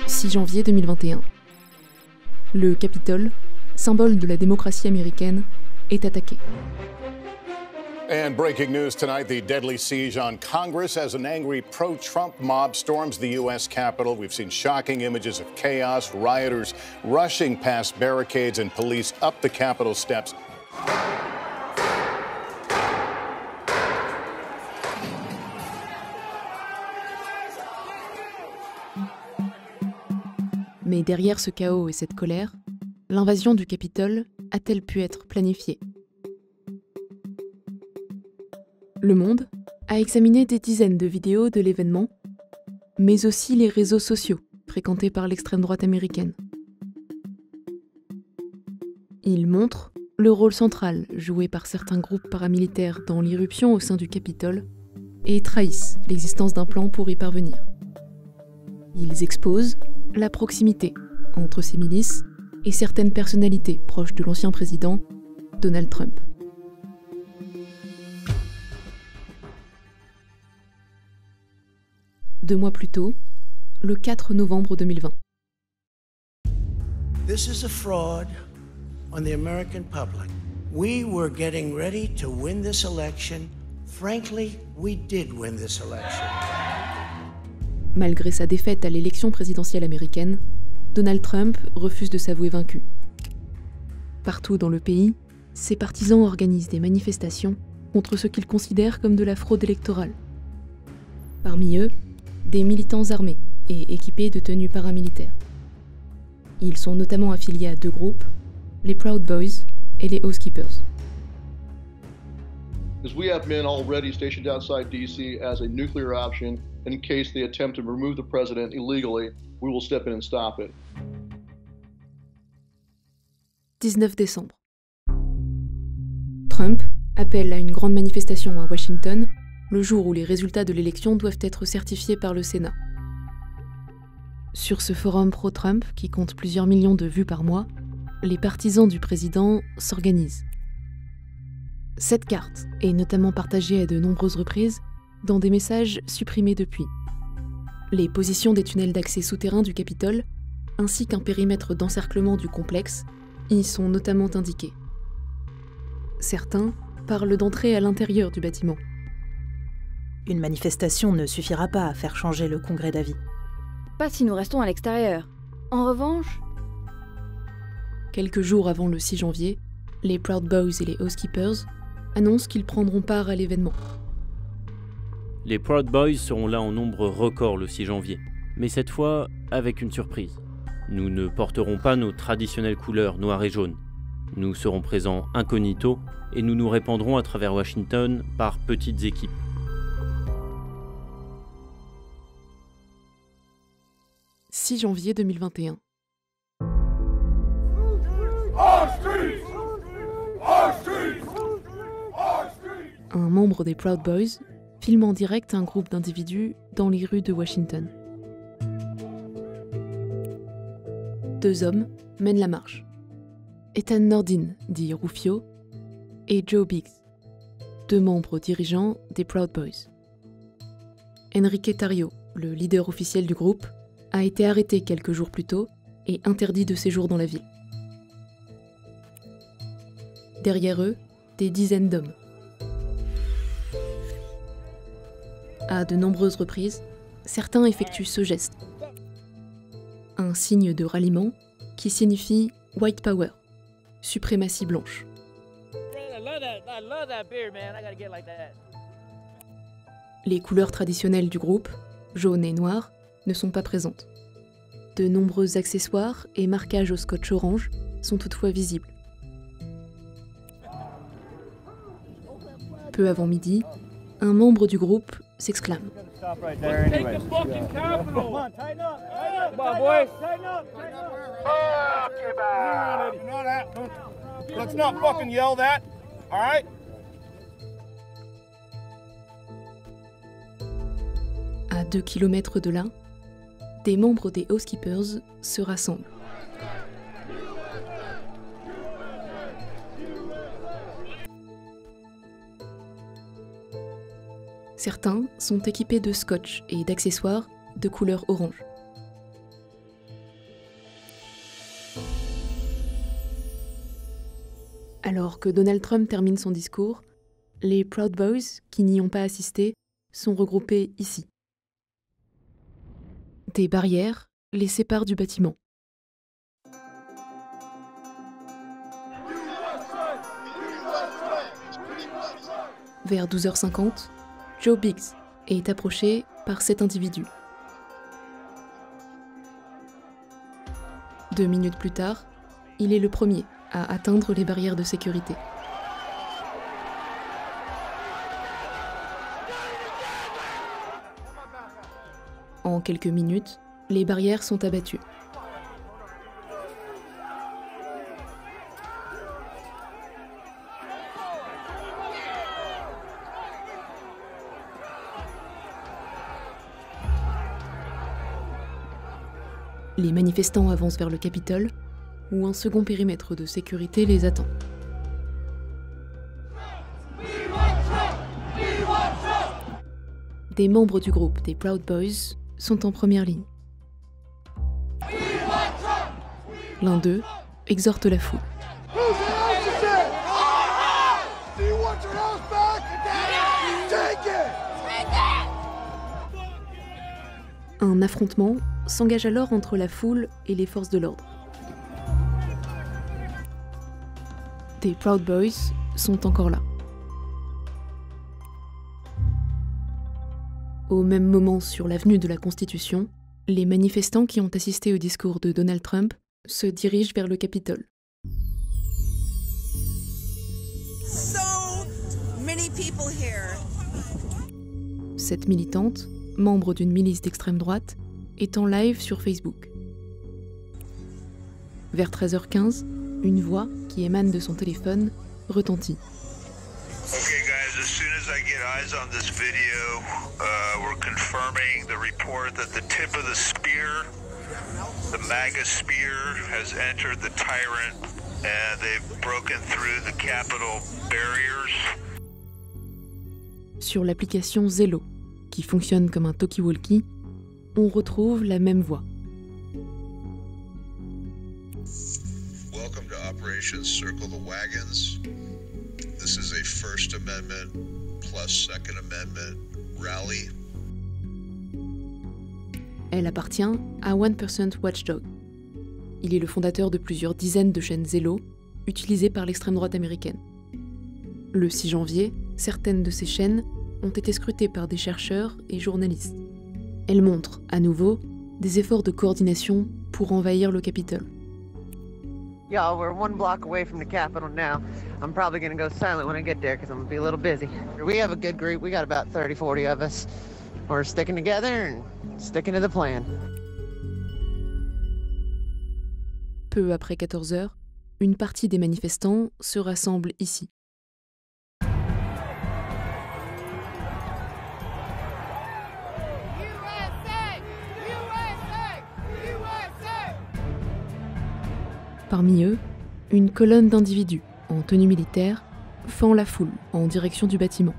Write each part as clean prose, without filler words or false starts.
6 janvier 2021. Le Capitole, symbole de la démocratie américaine, est attaqué. And breaking news tonight, the deadly siege on Congress as an angry pro-Trump mob storms the U.S. Capitol. We've seen shocking images of chaos, rioters rushing past barricades and police up the Capitol steps. Mais derrière ce chaos et cette colère, l'invasion du Capitole a-t-elle pu être planifiée ? Le Monde a examiné des dizaines de vidéos de l'événement, mais aussi les réseaux sociaux fréquentés par l'extrême droite américaine. Il montre le rôle central joué par certains groupes paramilitaires dans l'irruption au sein du Capitole et trahissent l'existence d'un plan pour y parvenir. Ils exposent la proximité entre ces milices et certaines personnalités proches de l'ancien président Donald Trump. Deux mois plus tôt, le 4 novembre 2020. This is a fraud on the American public. We were getting ready to win this election. Frankly, we did win this election. Malgré sa défaite à l'élection présidentielle américaine, Donald Trump refuse de s'avouer vaincu. Partout dans le pays, ses partisans organisent des manifestations contre ce qu'ils considèrent comme de la fraude électorale. Parmi eux, des militants armés et équipés de tenues paramilitaires. Ils sont notamment affiliés à deux groupes, les Proud Boys et les Housekeepers. We have men already stationed outside DC as a nuclear option in case they attempt to remove the president illegally. We will step in and stop it. 19 décembre. Trump appelle à une grande manifestation à Washington le jour où les résultats de l'élection doivent être certifiés par le Sénat. Sur ce forum pro-Trump, qui compte plusieurs millions de vues par mois, les partisans du président s'organisent. Cette carte est notamment partagée à de nombreuses reprises dans des messages supprimés depuis. Les positions des tunnels d'accès souterrains du Capitole, ainsi qu'un périmètre d'encerclement du complexe, y sont notamment indiqués. Certains parlent d'entrer à l'intérieur du bâtiment. Une manifestation ne suffira pas à faire changer le Congrès d'avis. Pas si nous restons à l'extérieur. En revanche... Quelques jours avant le 6 janvier, les Proud Boys et les Housekeepers annoncent qu'ils prendront part à l'événement. Les Proud Boys seront là en nombre record le 6 janvier, mais cette fois avec une surprise. Nous ne porterons pas nos traditionnelles couleurs noires et jaunes. Nous serons présents incognito et nous nous répandrons à travers Washington par petites équipes. « 6 janvier 2021. Un membre des Proud Boys filme en direct un groupe d'individus dans les rues de Washington. Deux hommes mènent la marche. Ethan Nordin, dit Rufio, et Joe Biggs, deux membres dirigeants des Proud Boys. Enrique Tarrio, le leader officiel du groupe, a été arrêté quelques jours plus tôt et interdit de séjour dans la ville. Derrière eux, des dizaines d'hommes. À de nombreuses reprises, certains effectuent ce geste. Un signe de ralliement qui signifie « White Power », suprématie blanche. Les couleurs traditionnelles du groupe, jaune et noir, ne sont pas présentes. De nombreux accessoires et marquages au scotch orange sont toutefois visibles. Peu avant midi, un membre du groupe s'exclame. À 2 kilomètres de là, des membres des Housekeepers se rassemblent. Certains sont équipés de scotch et d'accessoires de couleur orange. Alors que Donald Trump termine son discours, les Proud Boys, qui n'y ont pas assisté, sont regroupés ici. Des barrières les séparent du bâtiment. Vers 12h50, Joe Biggs est approché par cet individu. 2 minutes plus tard, il est le premier à atteindre les barrières de sécurité. En quelques minutes, les barrières sont abattues. Les manifestants avancent vers le Capitole, où un second périmètre de sécurité les attend. Des membres du groupe des Proud Boys sont en première ligne. L'un d'eux exhorte la foule. Un affrontement s'engage alors entre la foule et les forces de l'ordre. Des Proud Boys sont encore là. Au même moment, sur l'avenue de la Constitution, les manifestants qui ont assisté au discours de Donald Trump se dirigent vers le Capitole. Cette militante, membre d'une milice d'extrême droite, est en live sur Facebook. Vers 13h15, une voix qui émane de son téléphone retentit. Okay guys, as soon as I get eyes on this video, we're confirming the report that the tip of the spear, the MAGA spear, has entered the tyrant and they've broken through the Capitol barriers. Sur l'application Zello, qui fonctionne comme un talkie-walkie, on retrouve la même voix. Welcome to Operation Circle the Wagons. This is a First Amendment plus Second Amendment rally. Elle appartient à 1% Watchdog. Il est le fondateur de plusieurs dizaines de chaînes Zello, utilisées par l'extrême droite américaine. Le 6 janvier, certaines de ces chaînes ont été scrutées par des chercheurs et journalistes. Elles montrent, à nouveau, des efforts de coordination pour envahir le Capitole. Y'all, we're 1 block away from the Capitol now. I'm probably gonna go silent when I get there because I'm gonna be a little busy. We have a good group. We got about 30, 40 of us. We're sticking together and sticking to the plan. Peu après 14h, une partie des manifestants se rassemble ici. Parmi eux, une colonne d'individus en tenue militaire fend la foule en direction du bâtiment.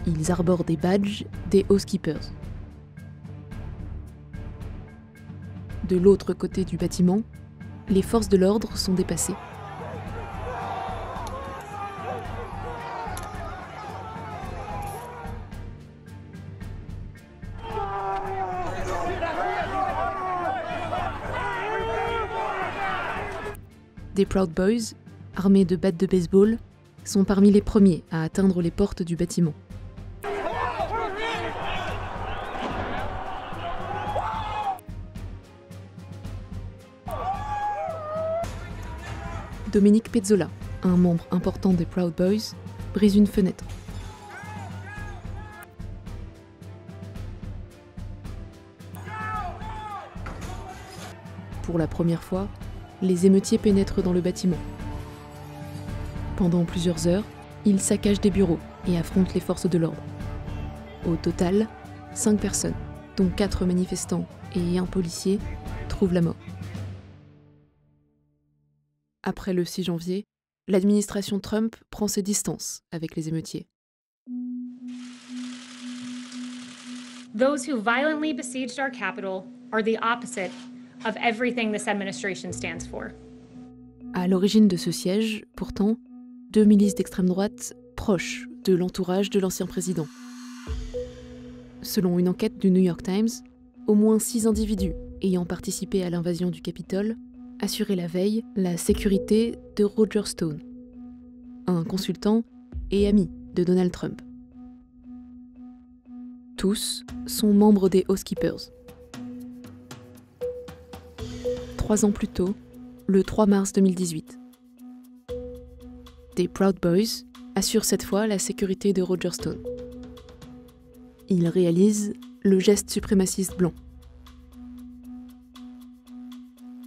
Ils arborent des badges des Housekeepers. De l'autre côté du bâtiment, les forces de l'ordre sont dépassées. Des Proud Boys, armés de battes de baseball, sont parmi les premiers à atteindre les portes du bâtiment. Dominic Pezzola, un membre important des Proud Boys, brise une fenêtre. Pour la première fois, les émeutiers pénètrent dans le bâtiment. Pendant plusieurs heures, ils saccagent des bureaux et affrontent les forces de l'ordre. Au total, 5 personnes, dont 4 manifestants et 1 policier, trouvent la mort. Après le 6 janvier, l'administration Trump prend ses distances avec les émeutiers. Those who violently besieged our capital are the opposite of everything this administration stands for. À l'origine de ce siège, pourtant, 2 milices d'extrême droite proches de l'entourage de l'ancien président. Selon une enquête du New York Times, au moins 6 individus ayant participé à l'invasion du Capitole assuraient la veille la sécurité de Roger Stone, un consultant et ami de Donald Trump. Tous sont membres des Housekeepers. 3 ans plus tôt, le 3 mars 2018. Des Proud Boys assurent cette fois la sécurité de Roger Stone. Ils réalisent le geste suprémaciste blanc.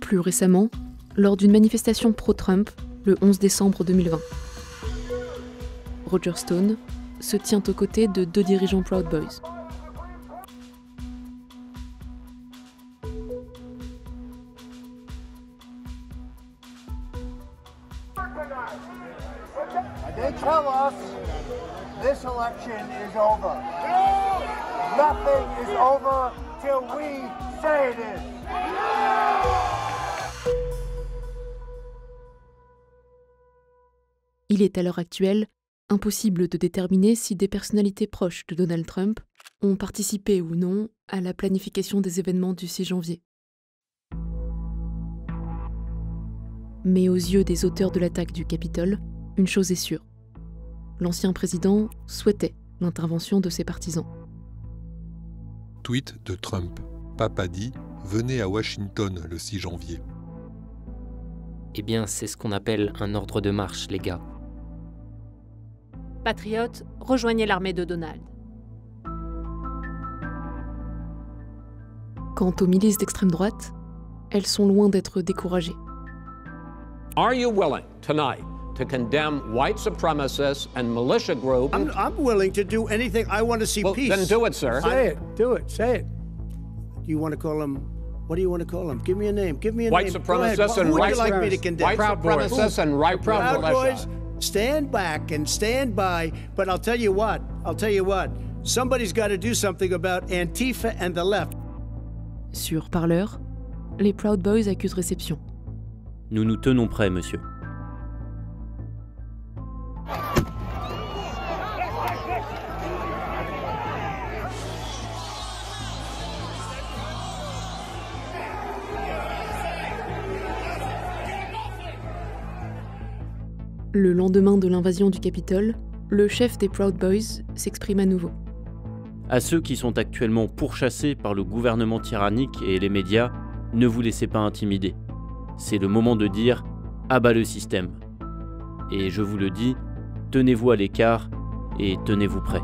Plus récemment, lors d'une manifestation pro-Trump, le 11 décembre 2020. Roger Stone se tient aux côtés de 2 dirigeants Proud Boys. They tell us this election is over. Nothing is over till we say it is. Il est à l'heure actuelle impossible de déterminer si des personnalités proches de Donald Trump ont participé ou non à la planification des événements du 6 janvier. Mais aux yeux des auteurs de l'attaque du Capitole, une chose est sûre. L'ancien président souhaitait l'intervention de ses partisans. Tweet de Trump. Papa dit « Venez à Washington le 6 janvier ». Eh bien, c'est ce qu'on appelle un ordre de marche, les gars. Patriotes, rejoignez l'armée de Donald. Quant aux milices d'extrême droite, elles sont loin d'être découragées. Are you willing tonight to condemn white supremacists and militia groups? I'm willing to do anything. I want to see peace. Then do it, sir. Say it. Do it. Say it. Do you want to call them? What do you want to call them? Give me a name. Give me a white name. Supremacists and white like me to condemn? White supremacists and right Proud militia. Boys, stand back and stand by. But I'll tell you what. Somebody's got to do something about Antifa and the left. Sur Parleur, les Proud Boys accusent réception. Nous nous tenons prêts, monsieur. Le lendemain de l'invasion du Capitole, le chef des Proud Boys s'exprime à nouveau. À ceux qui sont actuellement pourchassés par le gouvernement tyrannique et les médias, ne vous laissez pas intimider. C'est le moment de dire « à bas le système ». Et je vous le dis, tenez-vous à l'écart et tenez-vous prêts.